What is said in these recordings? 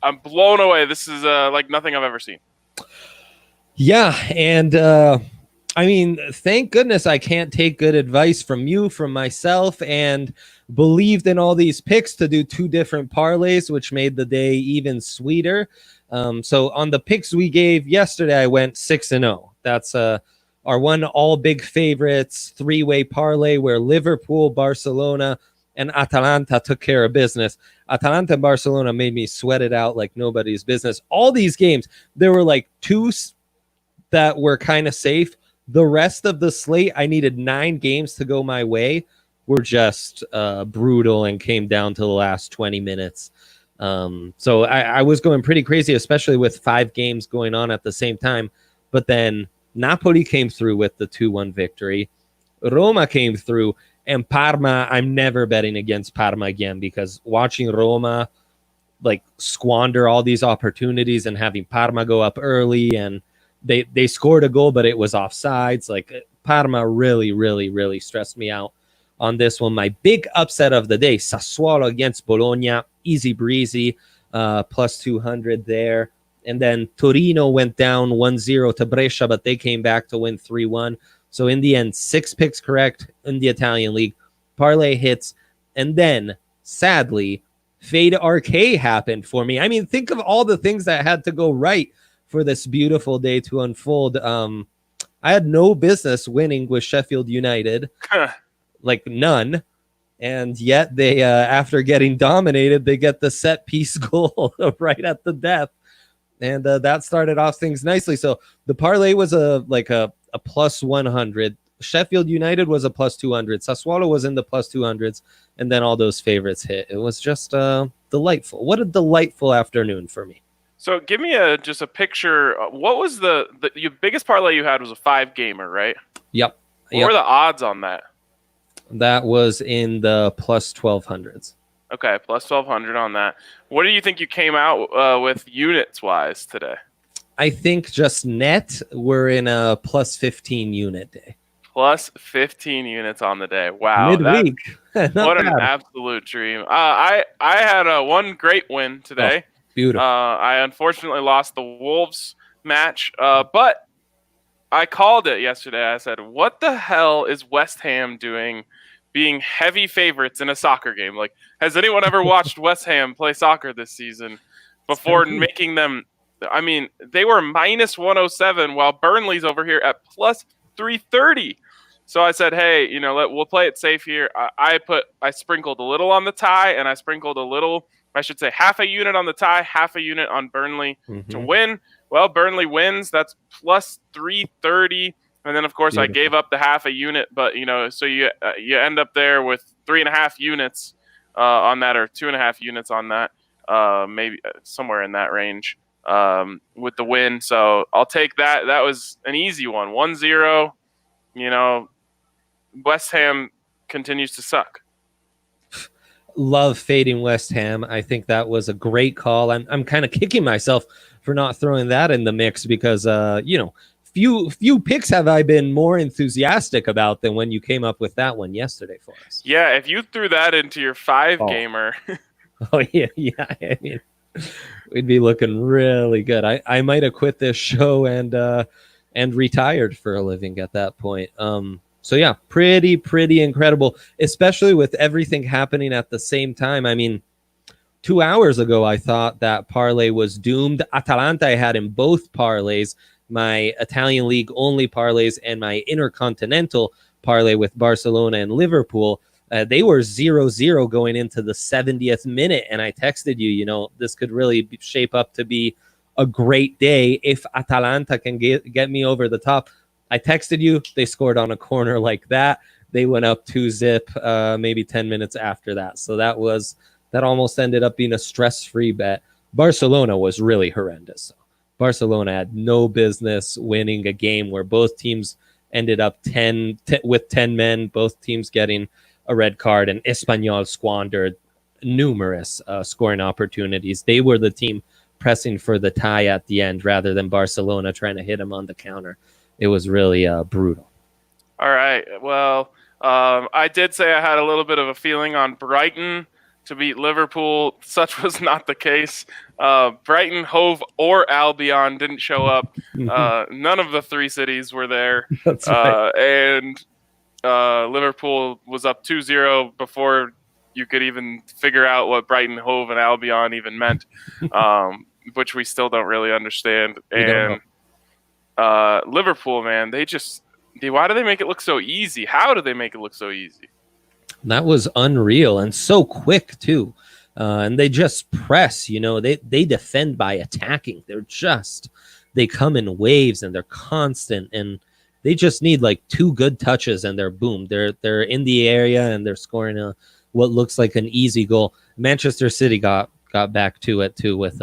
I'm blown away. This is like nothing I've ever seen. Yeah, and I mean, thank goodness I can't take good advice from you, from myself, and believed in all these picks to do two different parlays, which made the day even sweeter. So on the picks we gave yesterday, I went 6-0. That's our one all big favorites three-way parlay where Liverpool, Barcelona, and Atalanta took care of business. Atalanta and Barcelona made me sweat it out like nobody's business. All these games, there were like two that were kind of safe. The rest of the slate, I needed 9 games to go my way, were just brutal and came down to the last 20 minutes. So I was going pretty crazy, especially with 5 games going on at the same time. But then Napoli came through with the 2-1 victory. Roma came through. And Parma, I'm never betting against Parma again, because watching Roma like squander all these opportunities and having Parma go up early, and they scored a goal, but it was offsides. Like Parma really, really, really stressed me out on this one. My big upset of the day, Sassuolo against Bologna, easy breezy, plus 200 there. And then Torino went down 1-0 to Brescia, but they came back to win 3-1. So in the end, 6 picks correct in the Italian league. Parlay hits. And then, sadly, Fade RK happened for me. I mean, think of all the things that had to go right for this beautiful day to unfold. I had no business winning with Sheffield United. Like none. And yet they, after getting dominated, they get the set piece goal right at the death. And that started off things nicely. So the parlay was a plus 100. Sheffield United was a plus 200. Sassuolo was in the plus 200s. And then all those favorites hit. It was just delightful. What a delightful afternoon for me. So give me just a picture. What was the your biggest parlay you had was a 5-gamer, right? Yep. What were the odds on that? That was in the plus 1200s. Okay, plus 1,200 on that. What do you think you came out with units-wise today? I think just net, we're in a plus 15 unit day. Plus 15 units on the day. Wow. Midweek. What an absolute dream. I had one great win today. Oh, beautiful. I unfortunately lost the Wolves match, but I called it yesterday. I said, what the hell is West Ham doing being heavy favorites in a soccer game? Like, has anyone ever watched West Ham play soccer this season before making them? I mean, they were minus 107 while Burnley's over here at plus 330. So I said, hey, we'll play it safe here. I sprinkled a little on the tie, and I sprinkled half a unit on the tie, half a unit on Burnley to win. Well, Burnley wins. That's plus 330. And then, of course, beautiful. I gave up the half a unit, but, so you end up there with 3.5 units on that, or 2.5 units on that, maybe somewhere in that range with the win. So I'll take that. That was an easy one. 1-0, West Ham continues to suck. Love fading West Ham. I think that was a great call. I'm kind of kicking myself for not throwing that in the mix because, few picks have I been more enthusiastic about than when you came up with that one yesterday for us. Yeah, if you threw that into your 5-gamer. Oh, yeah. I mean, we'd be looking really good. I might have quit this show and retired for a living at that point. So, yeah, pretty incredible, especially with everything happening at the same time. I mean, 2 hours ago, I thought that parlay was doomed. Atalanta I had in both parlays. My Italian League only parlays and my Intercontinental parlay with Barcelona and Liverpool, they were 0-0 going into the 70th minute. And I texted you, this could really shape up to be a great day if Atalanta can get me over the top. I texted you. They scored on a corner like that. They went up 2-0 maybe 10 minutes after that. So that almost ended up being a stress-free bet. Barcelona was really horrendous. Barcelona had no business winning a game where both teams ended up with 10 men, both teams getting a red card, and Espanyol squandered numerous scoring opportunities. They were the team pressing for the tie at the end rather than Barcelona trying to hit them on the counter. It was really brutal. All right. Well, I did say I had a little bit of a feeling on Brighton to beat Liverpool. Such was not the case. Brighton, Hove, or Albion didn't show up. None of the three cities were there. That's right. And Liverpool was up 2-0 before you could even figure out what Brighton, Hove, and Albion even meant, which we still don't really understand. And Liverpool, man, why do they make it look so easy? How do they make it look so easy? That was unreal and so quick too. And they just press, they defend by attacking. They come in waves and they're constant, and they just need like two good touches and they're boom. They're in the area and they're scoring what looks like an easy goal. Manchester City got back to it too with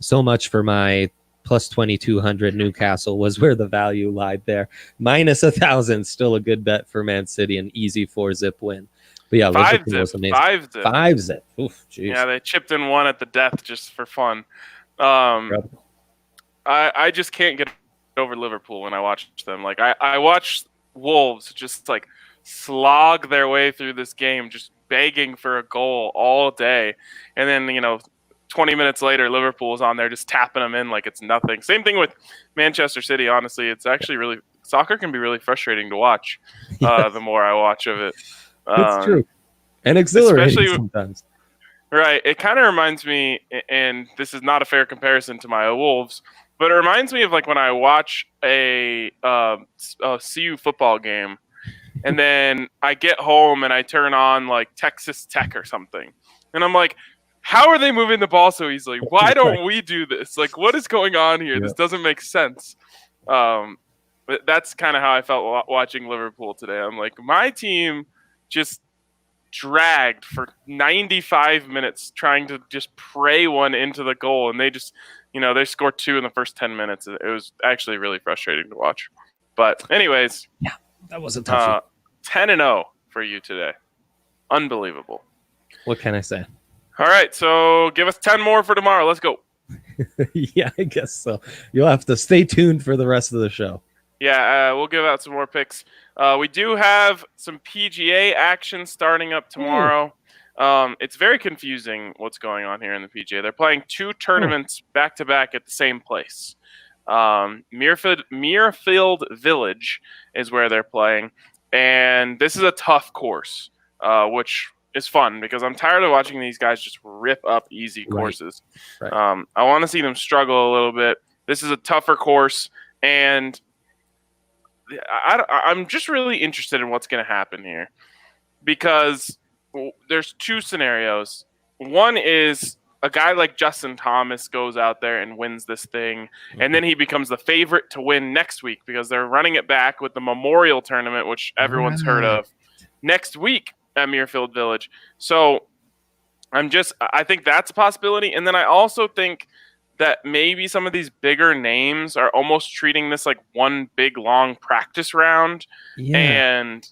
so much for my plus 2,200 Newcastle was where the value lied there. Minus 1,000, still a good bet for Man City, an easy 4-zip win. But yeah, Liverpool was amazing. 5-zip. Oof, geez. Yeah, they chipped in one at the death just for fun. I just can't get over Liverpool when I watch them. Like I watch Wolves just like slog their way through this game, just begging for a goal all day, and then 20 minutes later, Liverpool is on there just tapping them in like it's nothing. Same thing with Manchester City. Honestly, it's actually soccer can be really frustrating to watch. The more I watch of it, it's true, and exhilarating sometimes. Right. It kind of reminds me, and this is not a fair comparison to my Wolves, but it reminds me of like when I watch a CU football game, and then I get home and I turn on like Texas Tech or something, and I'm like, how are they moving the ball so easily? Why don't we do this? Like, what is going on here? Yeah. This doesn't make sense. But that's kind of how I felt watching Liverpool today. I'm like, my team just dragged for 95 minutes trying to just pray one into the goal, and they just, they scored 2 in the first 10 minutes. It was actually really frustrating to watch. But anyways, yeah, that was a tough 10-0 for you today. Unbelievable. What can I say? All right, so give us 10 more for tomorrow. Let's go. Yeah, I guess so. You'll have to stay tuned for the rest of the show. Yeah, we'll give out some more picks. We do have some PGA action starting up tomorrow. It's very confusing what's going on here in the PGA. They're playing 2 tournaments back-to-back at the same place. Muirfield Village is where they're playing, and this is a tough course, which is fun because I'm tired of watching these guys just rip up easy courses. Right. I want to see them struggle a little bit. This is a tougher course, and I'm just really interested in what's going to happen here because there's 2 scenarios. One is a guy like Justin Thomas goes out there and wins this thing, and then he becomes the favorite to win next week because they're running it back with the Memorial Tournament, which everyone's heard of, next week at Muirfield Village. So I think that's a possibility. And then I also think that maybe some of these bigger names are almost treating this like one big long practice round and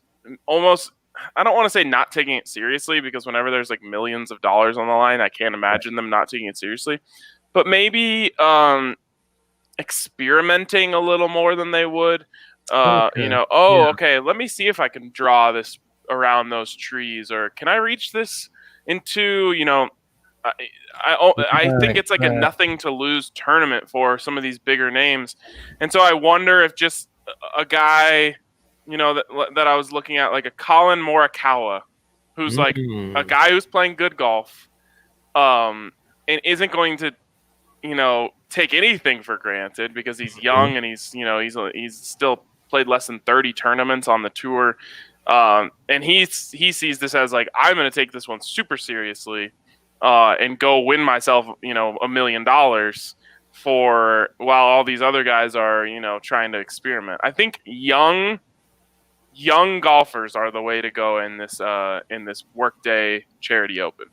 almost, I don't want to say not taking it seriously because whenever there's like millions of dollars on the line, I can't imagine them not taking it seriously, but maybe experimenting a little more than they would. Okay, let me see if I can draw this around those trees, or can I reach this into, I think it's like a nothing to lose tournament for some of these bigger names. And so I wonder if just a guy, that I was looking at, like a Colin Morikawa, who's like a guy who's playing good golf, and isn't going to, take anything for granted because he's young and he's still played less than 30 tournaments on the tour. And he sees this as like, I'm going to take this one super seriously, and go win myself, $1 million while all these other guys are, trying to experiment. I think young golfers are the way to go in this Workday Charity Open.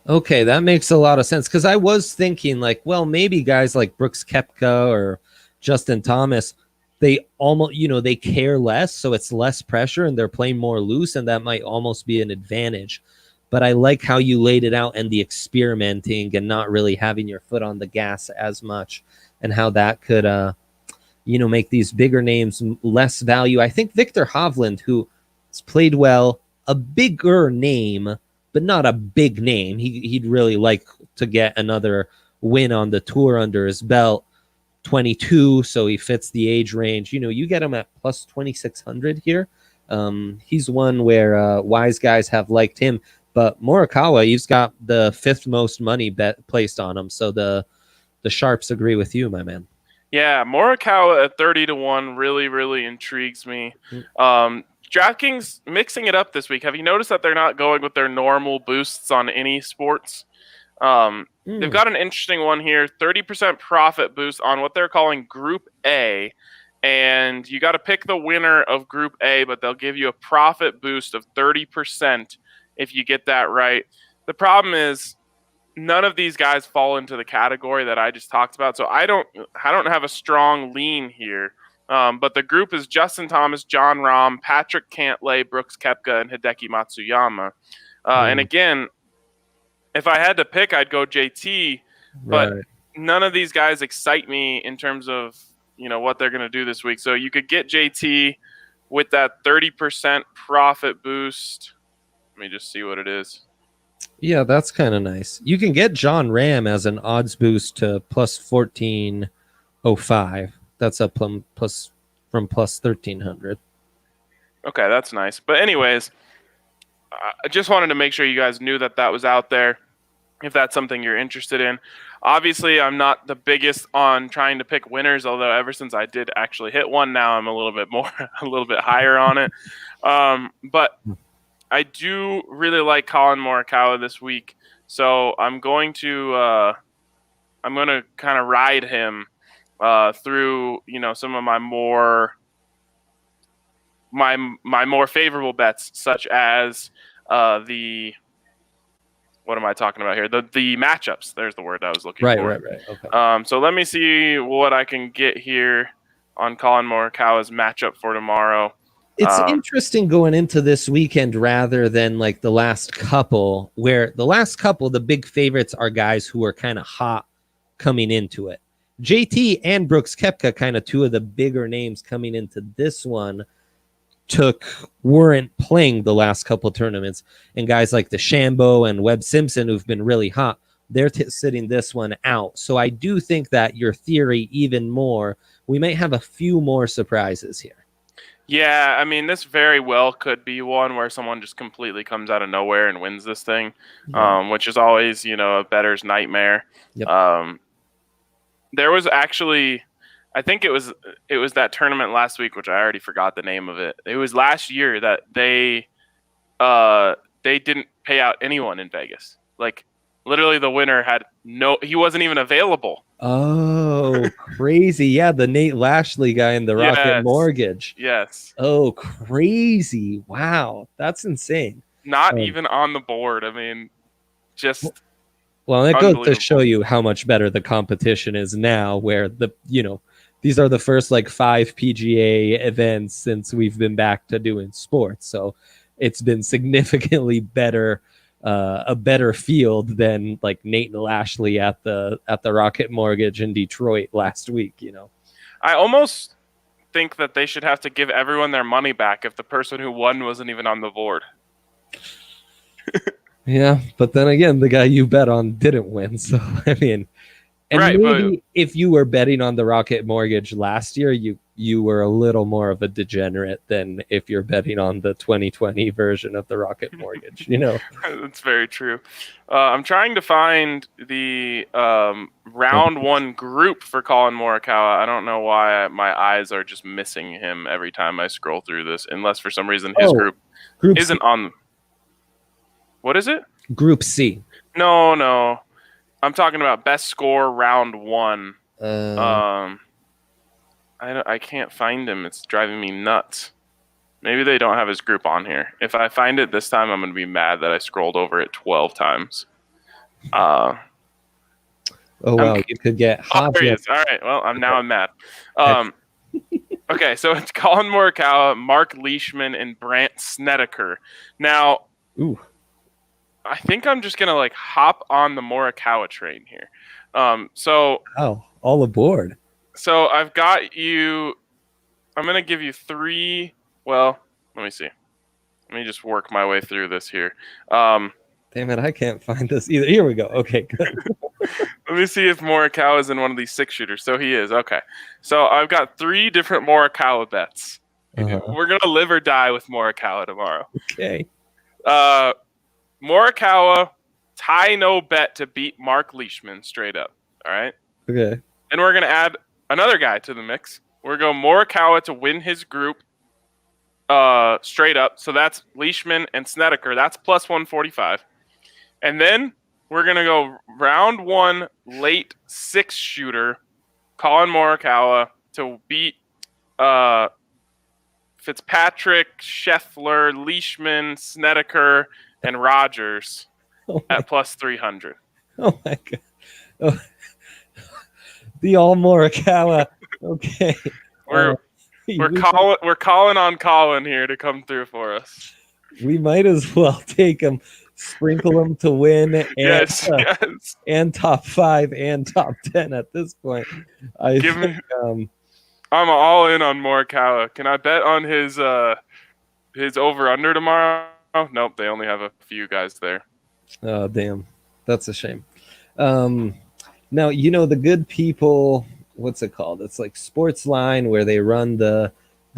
Okay, that makes a lot of sense because I was thinking like, well, maybe guys like Brooks Koepka or Justin Thomas, they almost, they care less, so it's less pressure and they're playing more loose, and that might almost be an advantage. But I like how you laid it out and the experimenting and not really having your foot on the gas as much, and how that could, make these bigger names less value. I think Victor Hovland, who has played well, a bigger name, but not a big name. He'd really like to get another win on the tour under his belt. 22, so he fits the age range. You get him at plus 2,600 here. He's one where wise guys have liked him, but Morikawa, he's got the 5th most money bet placed on him. So the sharps agree with you, my man. Yeah, Morikawa at 30-1 really, really intrigues me. DraftKings mixing it up this week. Have you noticed that they're not going with their normal boosts on any sports? They've got an interesting one here, 30% profit boost on what they're calling Group A. And you got to pick the winner of Group A, but they'll give you a profit boost of 30% if you get that right. The problem is none of these guys fall into the category that I just talked about. So I don't have a strong lean here. But the group is Justin Thomas, John Rahm, Patrick Cantlay, Brooks Koepka, and Hideki Matsuyama. And again, if I had to pick, I'd go JT, but none of these guys excite me in terms of, what they're going to do this week. So you could get JT with that 30% profit boost. Let me just see what it is. Yeah, that's kind of nice. You can get John Rahm as an odds boost to plus 1405. That's up from plus 1,300. Okay, that's nice. But anyways, I just wanted to make sure you guys knew that was out there, if that's something you're interested in. Obviously, I'm not the biggest on trying to pick winners, although ever since I did actually hit one, now I'm a little bit higher on it. But I do really like Collin Morikawa this week, so I'm going to kind of ride him through some of my more favorable bets, such as what am I talking about here? The matchups. There's the word I was looking for. Right. Okay. So let me see what I can get here on Collin Morikawa's matchup for tomorrow. It's interesting going into this weekend rather than like the last couple, where the big favorites are guys who are kind of hot coming into it. JT and Brooks Koepka, kind of two of the bigger names coming into this one, weren't playing the last couple tournaments, and guys like DeChambeau and Webb Simpson, who've been really hot, they're sitting this one out. So I do think that your theory, even more, we might have a few more surprises here. Yeah, I mean, this very well could be one where someone just completely comes out of nowhere and wins this thing, which is always, a bettor's nightmare. Yep. There was actually, I think it was that tournament last week, which I already forgot the name of it. It was last year that they didn't pay out anyone in Vegas. Like, literally the winner he wasn't even available. Oh, crazy. Yeah, the Nate Lashley guy in the Rocket Mortgage. Yes. Oh, crazy. Wow. That's insane. Not even on the board. I mean, just well, it goes to show you how much better the competition is now, where these are the first 5 PGA events since we've been back to doing sports. So it's been significantly better, a better field than Nate and Lashley at the Rocket Mortgage in Detroit last week. I almost think that they should have to give everyone their money back if the person who won wasn't even on the board. Yeah, but then again, the guy you bet on didn't win. So I mean, and maybe if you were betting on the Rocket Mortgage last year, you were a little more of a degenerate than if you're betting on the 2020 version of the Rocket Mortgage. That's very true. I'm trying to find the round one group for Collin Morikawa. I don't know why my eyes are just missing him every time I scroll through this, unless for some reason his group isn't on. What is it? Group C. No. I'm talking about best score round one. I can't find him. It's driving me nuts. Maybe they don't have his group on here. If I find it this time, I'm going to be mad that I scrolled over it 12 times. Oh, wow. You could get hot. There he is. All right. Well, I'm mad. Okay, so it's Collin Morikawa, Mark Leishman, and Brandt Snedeker. Now, I think I'm just going to hop on the Morikawa train here. All aboard. So I've got you. I'm going to give you 3. Well, let me see. Let me just work my way through this here. Damn it, I can't find this either. Here we go. Okay, good. Let me see if Morikawa is in one of these 6-shooters. So he is. Okay. So I've got 3 different Morikawa bets. Uh-huh. We're going to live or die with Morikawa tomorrow. Okay. Morikawa, tie no bet to beat Mark Leishman straight up. All right. Okay. And we're going to add another guy to the mix. We're going Morikawa to win his group straight up. So that's Leishman and Snedeker. That's plus 145. And then we're going to go round 1 late 6-shooter, Colin Morikawa to beat Fitzpatrick, Scheffler, Leishman, Snedeker, and Rogers at plus 300. Oh my god. Oh. The all Morikawa. Okay. We're calling on Colin here to come through for us. We might as well take him, sprinkle him to win, and, yes. And top 5 and top 10 at this point. I'm all in on Morikawa. Can I bet on his over under tomorrow? Nope, they only have a few guys there. Oh damn, that's a shame. Now the good people. What's it called? It's like Sportsline, where they run the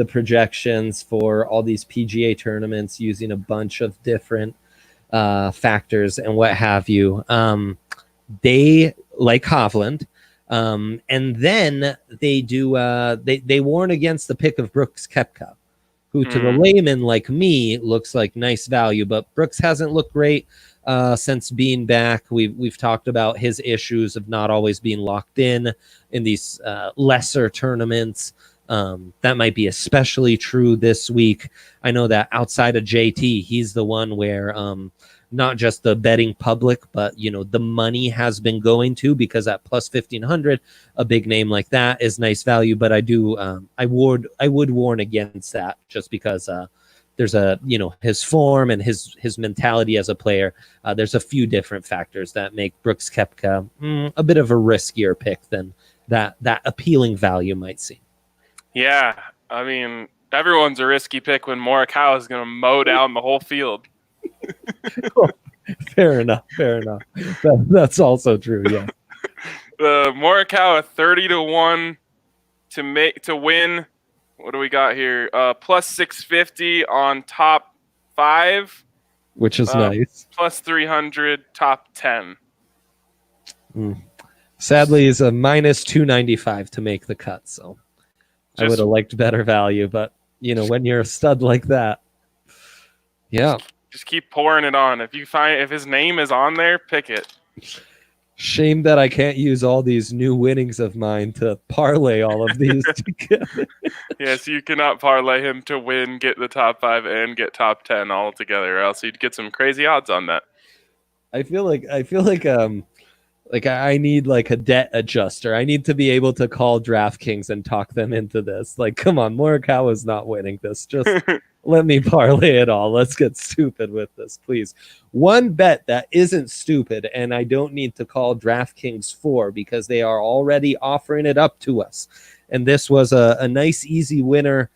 projections for all these PGA tournaments using a bunch of different factors and what have you. They like Hovland, and then they do they warn against the pick of Brooks Koepka, who to the layman like me looks like nice value, but Brooks hasn't looked great since being back. We've talked about his issues of not always being locked in these lesser tournaments. That might be especially true this week. I know that outside of JT, he's the one where not just the betting public, but the money has been going to, because at plus 1,500, a big name like that is nice value. But I would warn against that, just because there's his form and his mentality as a player. There's a few different factors that make Brooks Koepka a bit of a riskier pick than that appealing value might seem. Yeah, I mean, everyone's a risky pick when Morikawa is going to mow down the whole field. Fair enough. That's also true. Yeah. Morikawa 30-1 to win. What do we got here? Plus 650 on top 5, which is nice. Plus 300 top 10. Sadly, is a minus 295 to make the cut. So I would have liked better value, but when you're a stud like that, yeah. Just keep pouring it on. If his name is on there, pick it. Shame that I can't use all these new winnings of mine to parlay all of these together. Yes, you cannot parlay him to win, get the top 5, and get top 10 all together, or else you'd get some crazy odds on that. I feel like I need like a debt adjuster. I need to be able to call DraftKings and talk them into this. Like, come on, Morikawa's not winning this. Just let me parlay it all. Let's get stupid with this, please. One bet that isn't stupid, and I don't need to call DraftKings for, because they are already offering it up to us. And this was a nice, easy winner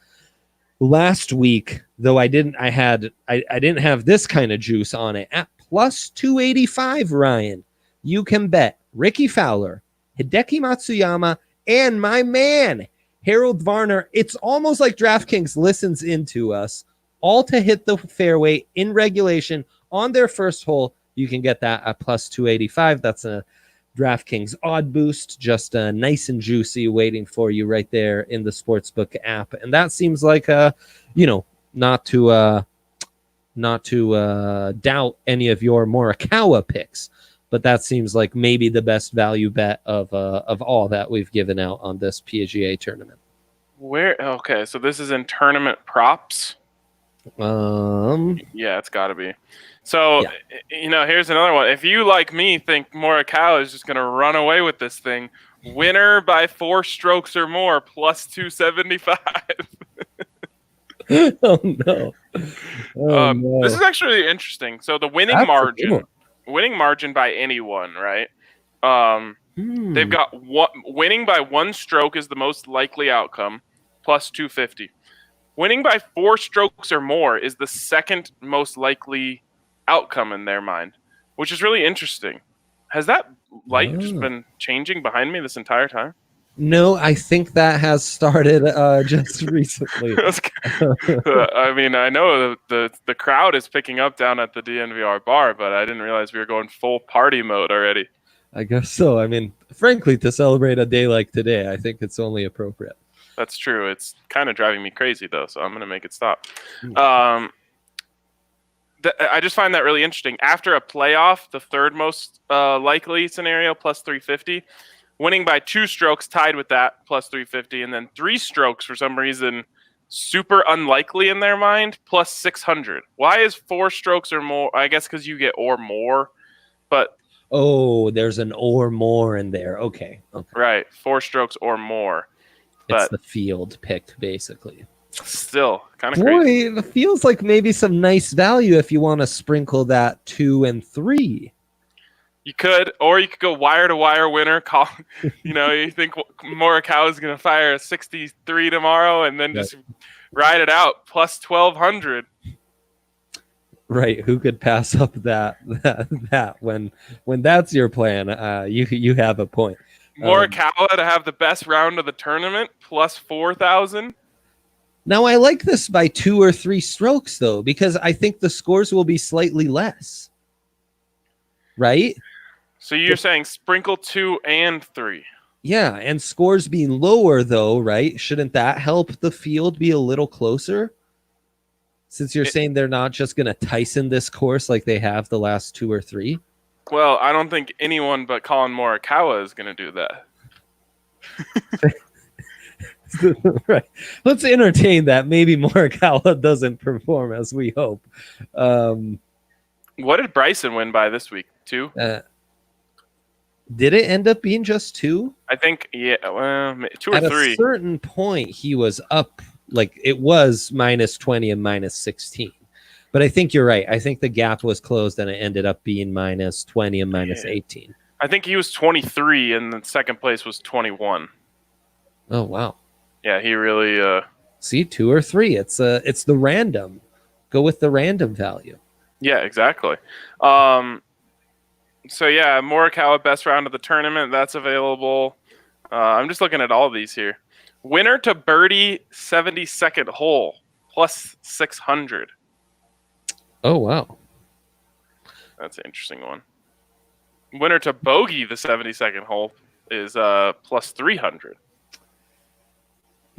last week, though I didn't have this kind of juice on it. At plus 285, Ryan, you can bet Ricky Fowler, Hideki Matsuyama, and my man, Harold Varner. It's almost like DraftKings listens into us, all to hit the fairway in regulation on their first hole. You can get that at plus 285. That's a DraftKings odd boost, just nice and juicy, waiting for you right there in the Sportsbook app. And that seems like not to doubt any of your Morikawa picks, but that seems like maybe the best value bet of all that we've given out on this PGA tournament. Okay, so this is in tournament props. Yeah, it's got to be. So, here's another one. If you, like me, think Morikawa is just going to run away with this thing, winner by 4 strokes or more, plus 275. Oh, no. No. This is actually interesting. So the winning margin by anyone, right? They've got winning by 1 stroke is the most likely outcome, plus 250. Winning by 4 strokes or more is the second most likely outcome in their mind. which is really interesting. Has that light just been changing behind me this entire time? No, I think that has started just recently. I mean, I know the crowd is picking up down at the DNVR bar, but I didn't realize we were going full party mode already. I guess so. I mean, frankly, to celebrate a day like today, I think it's only appropriate. That's true. It's kind of driving me crazy, though, so I'm going to make it stop. I just find that really interesting. After a playoff, the third most likely scenario, plus 350. Winning by 2 strokes, tied with that, plus 350. And then 3 strokes, for some reason, super unlikely in their mind, plus 600. Why is 4 strokes or more? I guess because you get or more. But oh, there's an or more in there. Okay. Right. 4 strokes or more. It's the field pick, basically. Still kind of crazy. Boy, it feels like maybe some nice value if you want to sprinkle that 2 and 3. You could, or you could go wire to wire winner. Call, you think Morikawa is going to fire a 63 tomorrow, and then just ride it out plus 1,200. Right? Who could pass up that when that's your plan? You have a point. Morikawa to have the best round of the tournament plus 4,000. Now I like this by 2 or 3 strokes though, because I think the scores will be slightly less. Right? So you're saying sprinkle 2 and 3. Yeah, and scores being lower though, right? Shouldn't that help the field be a little closer? Since you're saying they're not just going to Tyson this course like they have the last 2 or 3. Well, I don't think anyone but Colin Morikawa is going to do that. Right. Let's entertain that. Maybe Morikawa doesn't perform as we hope. What did Bryson win by this week? 2? Did it end up being just 2? I think, 2 or 3. At a certain point, he was up, like it was minus 20 and minus 16. But I think you're right. I think the gap was closed and it ended up being minus 20 and minus 18. I think he was 23 and the second place was 21. Oh, wow. Yeah, he really... See, 2 or 3. It's the random. Go with the random value. Yeah, exactly. So, yeah, Morikawa, best round of the tournament. That's available. I'm just looking at all these here. Winner to birdie 72nd hole, plus 600. Oh, wow. That's an interesting one. Winner to bogey the 72nd hole is plus 300.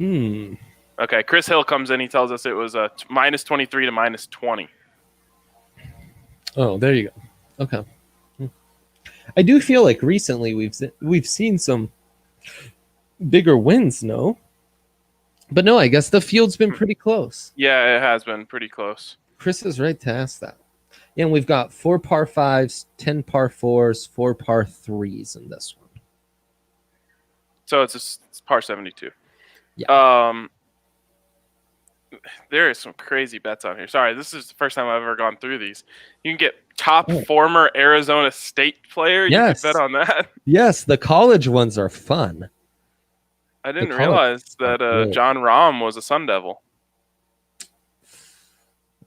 Okay, Chris Hill comes in. He tells us it was minus 23 to minus 20. Oh, there you go. Okay. I do feel like recently we've seen some bigger wins, no? But no, I guess the field's been pretty close. Yeah, it has been pretty close. Chris is right to ask that. Yeah, and we've got 4 par 5s, 10 par 4s, 4 par 3s in this one. So it's par 72. Yeah. There is some crazy bets on here. Sorry, this is the first time I've ever gone through these. You can get top former Arizona State player. Yes. You can bet on that. Yes, the college ones are fun. I didn't realize that John Rahm was a Sun Devil.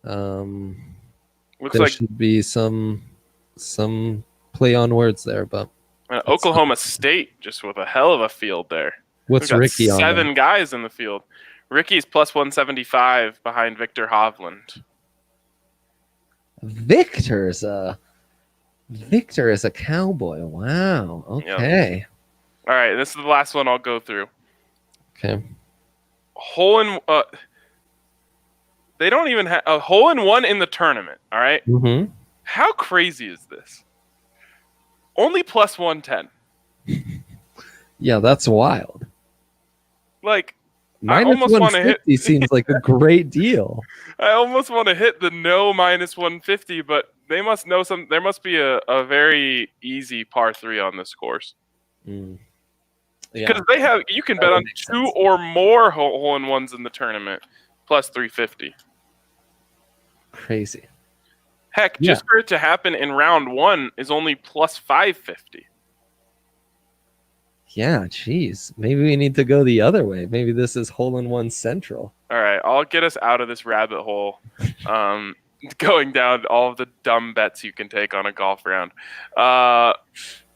Looks there like should be some play on words there, but Oklahoma State just with a hell of a field there. What's Ricky on? 7 guys in the field. Ricky's plus 175 behind Victor Hovland. Victor is a cowboy. Wow. Okay. Yep. All right, this is the last one I'll go through. Okay. They don't even have a hole in one in the tournament. All right. Mm-hmm. How crazy is this? Only plus 110. Yeah, that's wild. Like, minus I almost want to hit. Seems like a great deal. I almost want to hit the no minus 150, but they must know some. There must be a very easy par 3 on this course. Because you can bet on 2 or more hole in ones in the tournament, plus 350. Crazy. Heck, just for it to happen in round 1 is only plus 550. Yeah, geez. Maybe we need to go the other way. Maybe this is hole in one central. All right, I'll get us out of this rabbit hole. going down all of the dumb bets you can take on a golf round.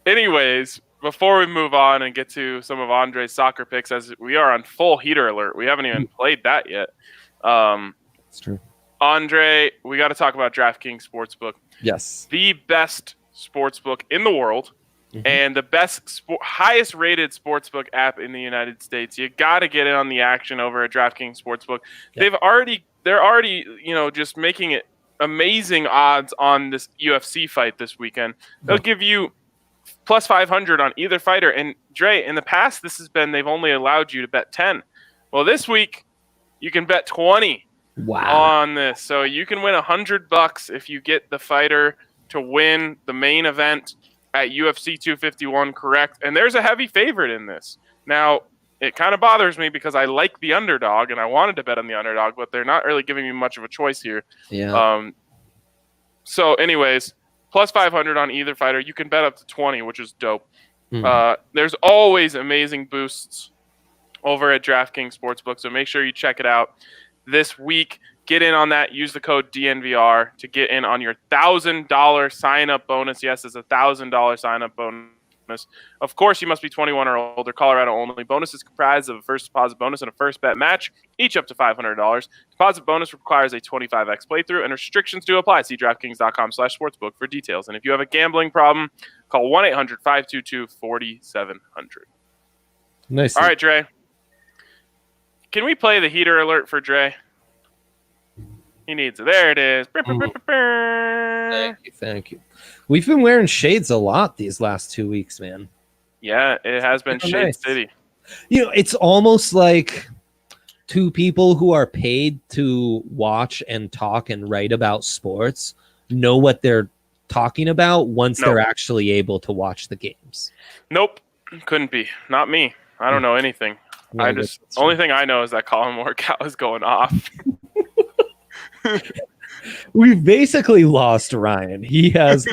Anyways, before we move on and get to some of Andre's soccer picks, as we are on full heater alert, we haven't even played that yet. It's true. Andre, we got to talk about DraftKings Sportsbook. Yes. The best sportsbook in the world and the best, highest rated sportsbook app in the United States. You got to get in on the action over at DraftKings Sportsbook. Yep. They're already, just making it amazing odds on this UFC fight this weekend. They'll give you plus 500 on either fighter. And Dre, in the past, they've only allowed you to bet 10. Well, this week you can bet 20 on this. So you can win $100 if you get the fighter to win the main event at UFC 251 correct. And there's a heavy favorite in this. Now, it kind of bothers me because I like the underdog and I wanted to bet on the underdog, but they're not really giving me much of a choice here. Yeah. So anyways, plus 500 on either fighter. You can bet up to 20, which is dope. There's always amazing boosts over at DraftKings Sportsbook, so make sure you check it out this week. Get in on that. Use the code DNVR to get in on your $1,000 sign-up bonus. Yes, it's a $1,000 sign-up bonus. Of course, you must be 21 or older. Colorado only. Bonus is comprised of a first deposit bonus and a first bet match, each up to $500. Deposit bonus requires a 25x playthrough, and restrictions do apply. See DraftKings.com/sportsbook for details. And if you have a gambling problem, call 1-800-522-4700. Nice. All right, Dre. Can we play the heater alert for Dre? He needs it. There it is. Thank you. We've been wearing shades a lot these last 2 weeks, man. Yeah, it has been Shade City. It's almost like two people who are paid to watch and talk and write about sports know what they're talking about once they're actually able to watch the games. Nope. Couldn't be. Not me. I don't know anything. Only thing I know is that Colin Morikawa is going off. We've basically lost Ryan. He has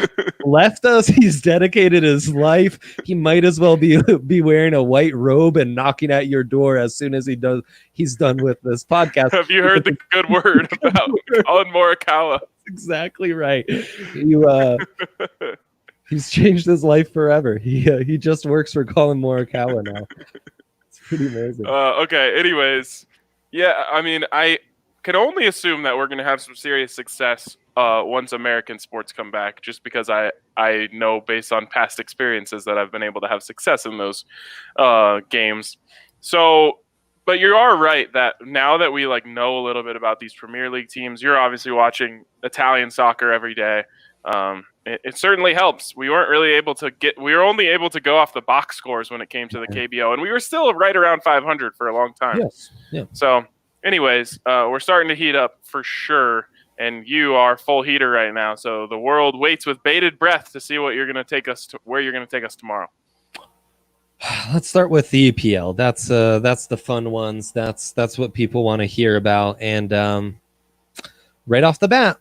left us. He's dedicated his life. He might as well be wearing a white robe and knocking at your door as soon as he's done with this podcast. Have you heard the good word about Colin Morikawa? Exactly right. He's changed his life forever. He just works for Colin Morikawa now. It's pretty amazing. Okay. Anyways, yeah. I mean, I can only assume that we're going to have some serious success once American sports come back, just because I know based on past experiences that I've been able to have success in those games. So, but you are right that now that we know a little bit about these Premier League teams, you're obviously watching Italian soccer every day. It certainly helps. We weren't really able to we were only able to go off the box scores when it came to the KBO, and we were still right around 500 for a long time. Yes. Yeah. So anyways, we're starting to heat up for sure, and you are full heater right now. So the world waits with bated breath to see what you're going to take us to, where you're going to take us tomorrow. Let's start with the EPL. That's the fun ones. That's what people want to hear about. And right off the bat,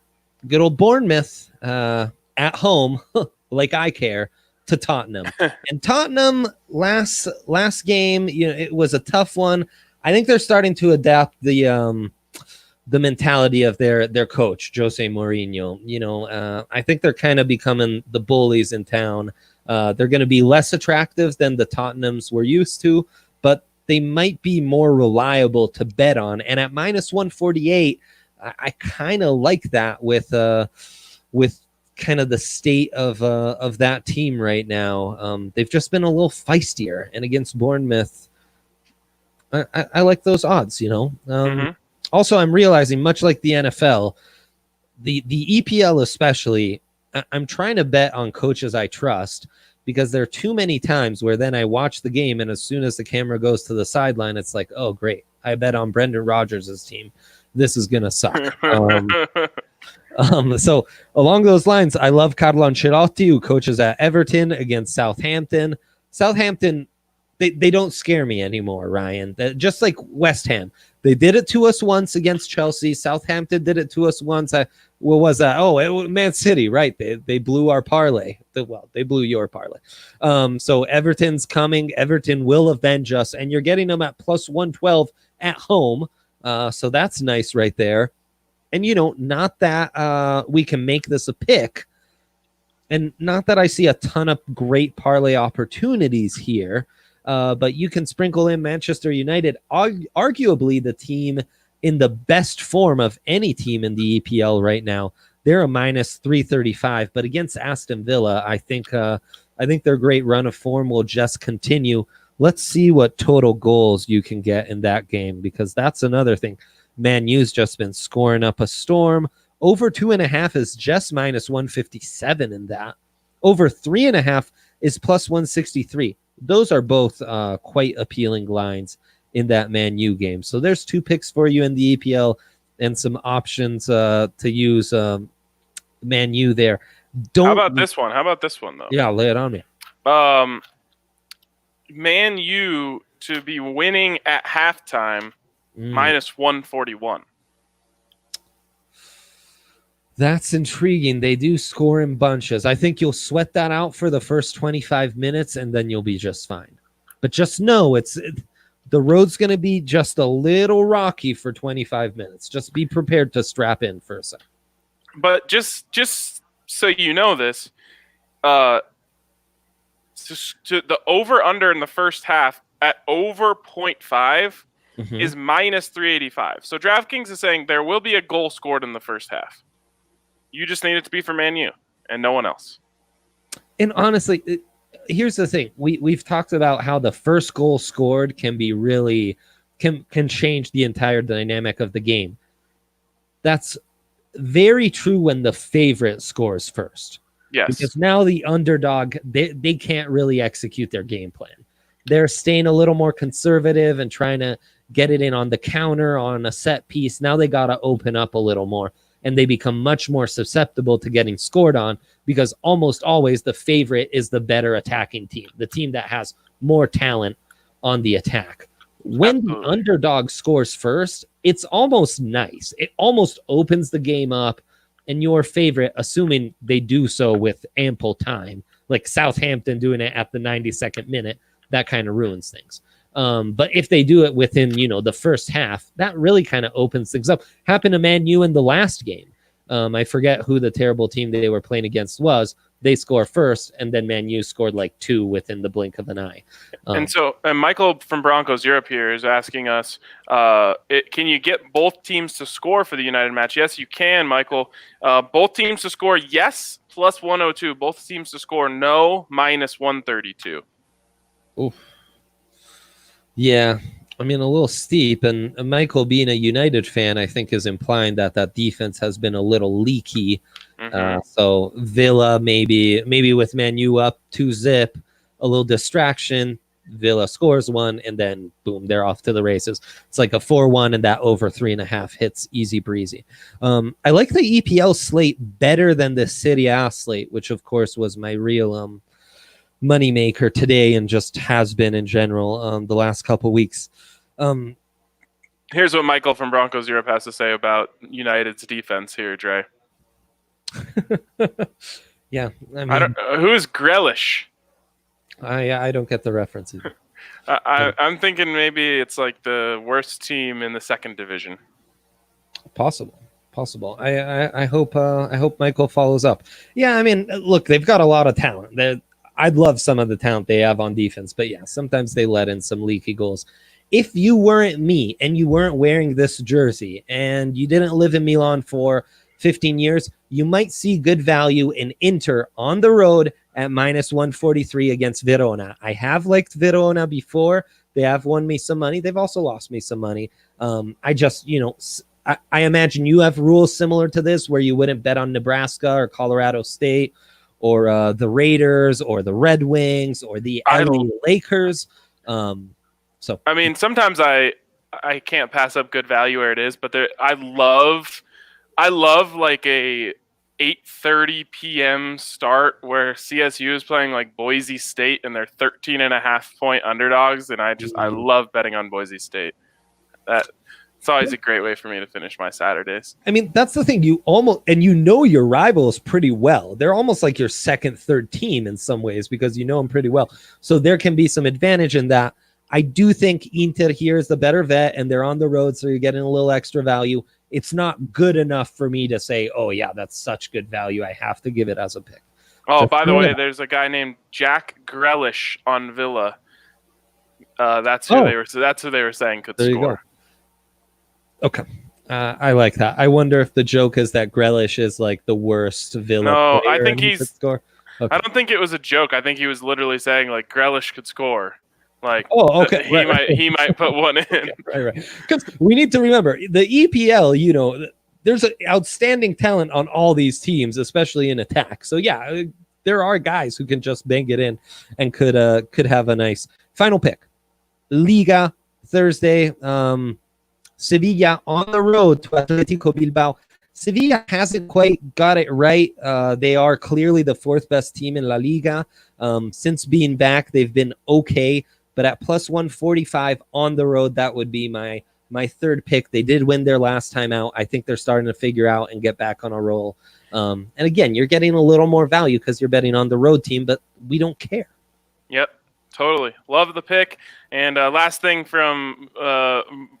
good old Bournemouth at home, like I care, to Tottenham. And Tottenham last game, it was a tough one. I think they're starting to adapt the mentality of their coach, Jose Mourinho. I think they're kind of becoming the bullies in town. They're going to be less attractive than the Tottenhams we're used to, but they might be more reliable to bet on. And at minus 148, I kind of like that with kind of the state of that team right now. They've just been a little feistier, and against Bournemouth, I like those odds, Also, I'm realizing, much like the NFL, the EPL especially, I'm trying to bet on coaches I trust, because there are too many times where then I watch the game, and as soon as the camera goes to the sideline, it's like, oh, great, I bet on Brendan Rodgers' team. This is going to suck. So along those lines, I love Carlo Ancelotti, who coaches at Everton against Southampton. Southampton, they don't scare me anymore, Ryan. Just like West Ham. They did it to us once against Chelsea. Southampton did it to us once. What was that? Oh, Man City, right. They blew our parlay. They blew your parlay. So Everton's coming. Everton will avenge us, and you're getting them at plus 112 at home. So that's nice right there. And, not that we can make this a pick, and not that I see a ton of great parlay opportunities here, but you can sprinkle in Manchester United, arguably the team in the best form of any team in the EPL right now. They're a minus 335, but against Aston Villa, I think their great run of form will just continue. Let's see what total goals you can get in that game, because that's another thing. Man U's just been scoring up a storm. Over 2.5 is just minus 157 in that. Over 3.5 is plus 163. Those are both quite appealing lines in that Man U game. So there's 2 picks for you in the EPL and some options to use Man U there. How about this one? Though? Yeah, lay it on me. Man U to be winning at halftime, minus 141. That's intriguing. They do score in bunches. I think you'll sweat that out for the first 25 minutes, and then you'll be just fine. But just know the road's going to be just a little rocky for 25 minutes. Just be prepared to strap in for a second. But just so you know this, the over-under in the first half at over 0.5 is minus 385. So DraftKings is saying there will be a goal scored in the first half. You just need it to be for Man U and no one else. And honestly, here's the thing. We've talked about how the first goal scored can be really can change the entire dynamic of the game. That's very true when the favorite scores first. Yes. Because now the underdog, they can't really execute their game plan. They're staying a little more conservative and trying to get it in on the counter, on a set piece. Now they got to open up a little more, and they become much more susceptible to getting scored on, because almost always the favorite is the better attacking team, the team that has more talent on the attack. When the underdog scores first, it's almost nice. It almost opens the game up, and your favorite, assuming they do so with ample time, like Southampton doing it at the 92nd minute, that kind of ruins things. But if they do it within, the first half, that really kind of opens things up. Happened to Man U in the last game. I forget who the terrible team they were playing against was. They score first, and then Man U scored like 2 within the blink of an eye. And Michael from Broncos Europe here is asking us, can you get both teams to score for the United match? Yes, you can, Michael. Both teams to score, yes, plus 102. Both teams to score, no, minus 132. Oof. Yeah, I mean, a little steep. And Michael, being a United fan, I think is implying that defense has been a little leaky. So Villa, maybe with Man U up 2-0, a little distraction. Villa scores 1, and then boom, they're off to the races. It's like a 4-1, and that over 3.5 hits easy breezy. I like the EPL slate better than the Serie A slate, which of course was my real moneymaker today and just has been in general the last couple weeks. Here's what Michael from Broncos Europe has to say about United's defense here, Dre. Yeah, I mean, who is Grealish? I don't get the reference either. I'm thinking maybe it's like the worst team in the second division. Possible. I hope Michael follows up. Yeah, I mean, look, they've got a lot of talent. I'd love some of the talent they have on defense, but yeah, sometimes they let in some leaky goals. If you weren't me and you weren't wearing this jersey and you didn't live in Milan for 15 years, you might see good value in Inter on the road at minus 143 against Verona. I have liked Verona before. They have won me some money. They've also lost me some money. I just, I imagine you have rules similar to this where you wouldn't bet on Nebraska or Colorado State or the Raiders or the Red Wings or the LA Lakers. So I mean, sometimes I can't pass up good value where it is, but I love like a 8:30 p.m. start where CSU is playing like Boise State and they're 13.5 point underdogs, and I love betting on Boise State. It's always a great way for me to finish my Saturdays. I mean, that's the thing. Your rivals pretty well. They're almost like your second, third team in some ways because you know them pretty well. So there can be some advantage in that. I do think Inter here is the better vet, and they're on the road, so you're getting a little extra value. it's not good enough for me to say, oh yeah, that's such good value. I have to give it as a pick. Oh, Just by the throw it way, out. there's a guy named Jack Grealish on Villa. That's who they were saying could There you score. go. Okay. I like that. I wonder if the joke is that Grealish is like the worst Villa No, player I think and he could score. Okay. I don't think it was a joke. I think he was literally saying like Grealish could score. Like, oh, okay. He might put one in. Okay, right. Because we need to remember the EPL. There's an outstanding talent on all these teams, especially in attack. So yeah, there are guys who can just bang it in and could have a nice final pick. Liga Thursday. Sevilla on the road to Atletico Bilbao. Sevilla hasn't quite got it right. They are clearly the fourth best team in La Liga. Since being back, they've been okay. But at plus 145 on the road, that would be my third pick. They did win their last time out. I think they're starting to figure out and get back on a roll. And again, you're getting a little more value because you're betting on the road team, but we don't care. Yep, totally. Love the pick. And last thing from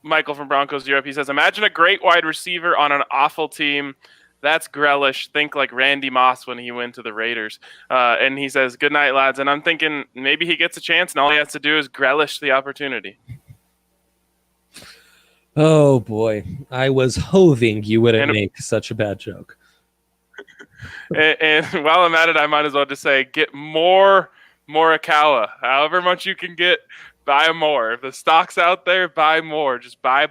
Michael from Broncos Europe, he says, imagine a great wide receiver on an awful team. That's Grealish. Think like Randy Moss when he went to the Raiders. And he says, good night, lads. And I'm thinking maybe he gets a chance and all he has to do is Grealish the opportunity. Oh, boy. I was hoping you wouldn't make such a bad joke. and while I'm at it, I might as well just say, get more Morikawa. However much you can get, buy more. If the stock's out there, buy more. Just buy.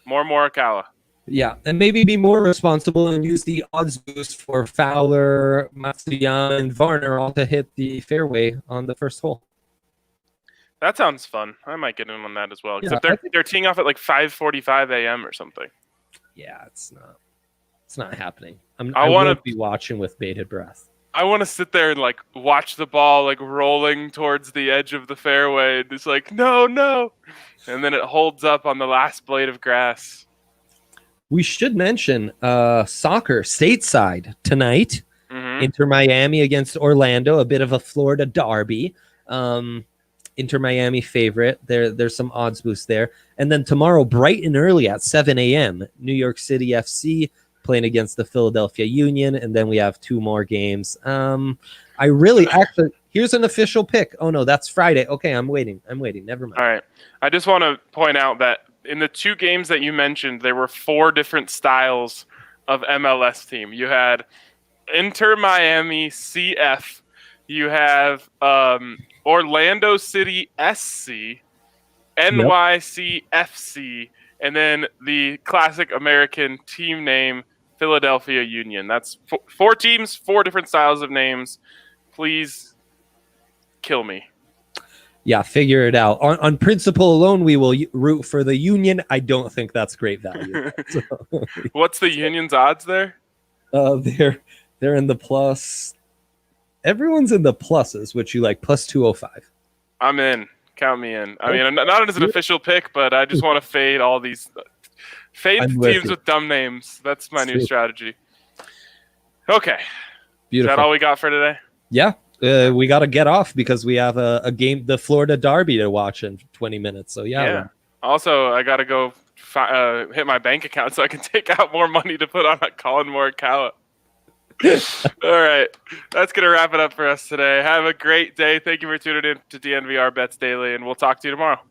More Morikawa. Yeah, and maybe be more responsible and use the odds boost for Fowler, Matsuyama, and Varner all to hit the fairway on the first hole. That sounds fun. I might get in on that as well. Yeah, Except they're teeing off at like 5:45 a.m. or something. Yeah, it's not happening. I want to be watching with bated breath. I want to sit there and like watch the ball like rolling towards the edge of the fairway. And it's like no, and then it holds up on the last blade of grass. We should mention soccer stateside tonight. Mm-hmm. Inter Miami against Orlando, a bit of a Florida derby. Inter Miami favorite. There's some odds boost there. And then tomorrow, bright and early at 7 a.m., New York City FC playing against the Philadelphia Union. And then we have two more games. Here's an official pick. Oh, no, that's Friday. Okay, I'm waiting. Never mind. All right. I just want to point out that in the two games that you mentioned, there were 4 different styles of MLS team. You had Inter Miami CF. You have Orlando City SC, NYC FC, and then the classic American team name, Philadelphia Union. That's 4 teams, 4 different styles of names. Please kill me. Yeah, figure it out. On principle alone, we will root for the Union. I don't think that's great value. So, what's the Union's odds there? They're in the plus. Everyone's in the pluses, which you like, plus 205. I'm in. Count me in. I mean, not as an official pick, but I just want to fade all these teams with dumb names. That's my new strategy. Okay. Beautiful. Is that all we got for today? Yeah. We got to get off because we have a game, the Florida Derby, to watch in 20 minutes. So, yeah. Also, I got to go hit my bank account so I can take out more money to put on a Colin Morikawa. All right. That's going to wrap it up for us today. Have a great day. Thank you for tuning in to DNVR Bets Daily, and we'll talk to you tomorrow.